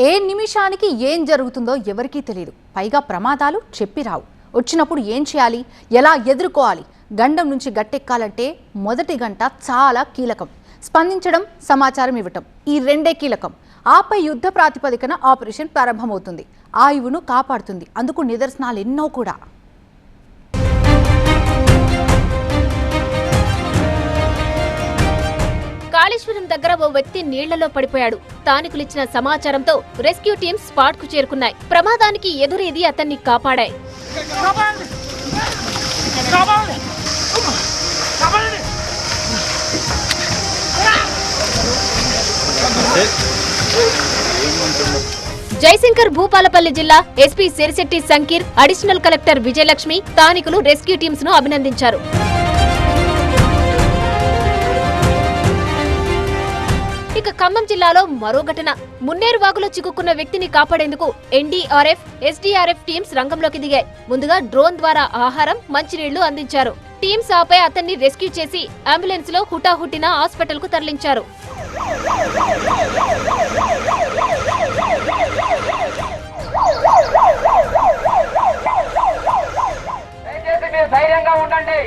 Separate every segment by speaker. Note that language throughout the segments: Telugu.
Speaker 1: ఏ నిమిషానికి ఏం జరుగుతుందో ఎవరికీ తెలియదు. పైగా ప్రమాదాలు చెప్పిరావు. వచ్చినప్పుడు ఏం చేయాలి, ఎలా ఎదుర్కోవాలి? గండం నుంచి గట్టెక్కాలంటే మొదటి గంట చాలా కీలకం. స్పందించడం, సమాచారం ఇవ్వటం, ఈ రెండే కీలకం. ఆపై యుద్ధ ప్రాతిపదికన ఆపరేషన్ ప్రారంభమవుతుంది. ఆయువును కాపాడుతుంది. అందుకు నిదర్శనాలు ఎన్నో కూడా.
Speaker 2: కాళేశ్వరం దగ్గర ఓ వ్యక్తి నీళ్లలో పడిపోయాడు. స్థానికులిచ్చిన సమాచారంతో రెస్క్యూ టీమ్స్ స్పాట్ కు చేరుకున్నాయి. ప్రమాదానికి ఎదురేది అతన్ని కాపాడాయి. జయశంకర్ భూపాలపల్లి జిల్లా SP Sirisetti Sankeer, additional collector Vijayalakshmi, స్థానికులు రెస్క్యూ టీమ్స్ ను అభినందించారు. ఇక ఖమ్మం జిల్లాలో మరో ఘటన. మున్నేరు వాగులో చిక్కుకున్న వ్యక్తిని కాపాడేందుకు ఎన్డీఆర్ఎఫ్, ఎస్డీఆర్ఎఫ్ టీమ్స్ రంగంలోకి దిగాయి. ముందుగా డ్రోన్ ద్వారా ఆహారం, మంచినీళ్లు అందించారు. టీమ్స్ ఆపై అతన్ని రెస్క్యూ చేసి అంబులెన్స్ లో హుటాహుటిన హాస్పిటల్ కు తరలించారు.
Speaker 3: ధైర్యంగా ఉండండి,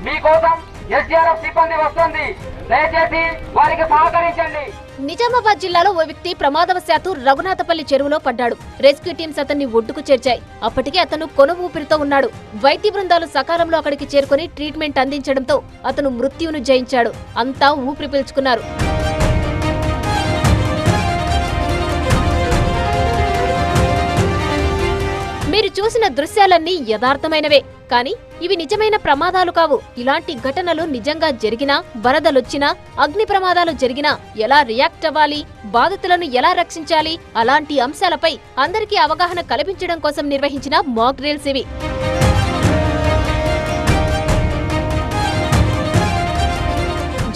Speaker 3: మీకోసం ఎస్డీఆర్ఎఫ్ సిబ్బంది వస్తుంది. దయచేసి వారికి సహకరించండి.
Speaker 2: నిజామాబాద్ జిల్లాలో ఓ వ్యక్తి ప్రమాదవశాత్తు రఘునాథపల్లి చెరువులో పడ్డాడు. రెస్క్యూ టీమ్స్ అతన్ని ఒడ్డుకు చేర్చాయి. అప్పటికే అతను కొన ఊపిరితో ఉన్నాడు. వైద్య బృందాలు సకాలంలో అక్కడికి చేరుకుని ట్రీట్మెంట్ అందించడంతో అతను మృత్యువును జయించాడు. అంతా ఊపిరి పీల్చుకున్నారు. మీరు చూసిన దృశ్యాలన్నీ యథార్థమైనవే, కానీ ఇవి నిజమైన ప్రమాదాలు కావు. ఇలాంటి ఘటనలు నిజంగా జరిగినా, వరదలొచ్చినా, అగ్ని ప్రమాదాలు జరిగినా ఎలా రియాక్ట్ అవ్వాలి, బాధితులను ఎలా రక్షించాలి, అలాంటి అంశాలపై అందరికీ అవగాహన కల్పించడం కోసం నిర్వహించిన మాక్ డ్రిల్స్ ఇవి.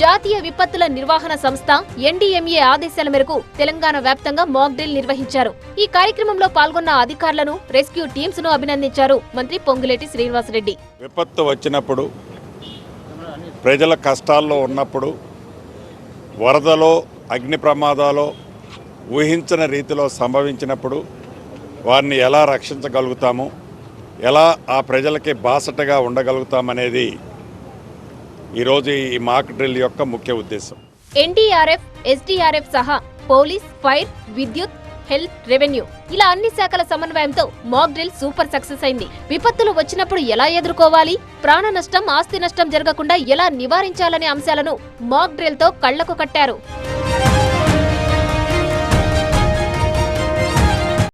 Speaker 2: జాతీయ విపత్తుల నిర్వహణ సంస్థ ఎన్డీఎంఏ ఆదేశాల మేరకు తెలంగాణ వ్యాప్తంగా మాక్ డ్రిల్ నిర్వహించారు. ఈ కార్యక్రమంలో పాల్గొన్న అధికారులను, రెస్క్యూ టీమ్స్ ను అభినందించారు మంత్రి పొంగులేటి శ్రీనివాసరెడ్డి.
Speaker 4: విపత్తు వచ్చినప్పుడు, ప్రజల కష్టాల్లో ఉన్నప్పుడు, వరదలో, అగ్ని ప్రమాదాలో ఊహించని రీతిలో సంభవించినప్పుడు వారిని ఎలా రక్షించగలుగుతాము, ఎలా ఆ ప్రజలకి బాసటగా ఉండగలుగుతామనేది ఈరోజు ఈ మాక్ డ్రిల్ యొక్క ముఖ్య ఉద్దేశం.
Speaker 2: ఎన్డీఆర్ఎఫ్, ఎస్డీఆర్ఎఫ్ సహా పోలీస్, ఫైర్, విద్యుత్, హెల్త్, రెవెన్యూ ఇలా అన్ని శాఖల సమన్వయంతో మాక్ డ్రిల్ సూపర్ సక్సెస్ అయింది. విపత్తులు వచ్చినప్పుడు ఎలా ఎదుర్కోవాలి, ప్రాణ నష్టం, ఆస్తి నష్టం జరగకుండా ఎలా నివారించాలనే అంశాలను మాక్ డ్రిల్ తో కళ్లకు కట్టారు.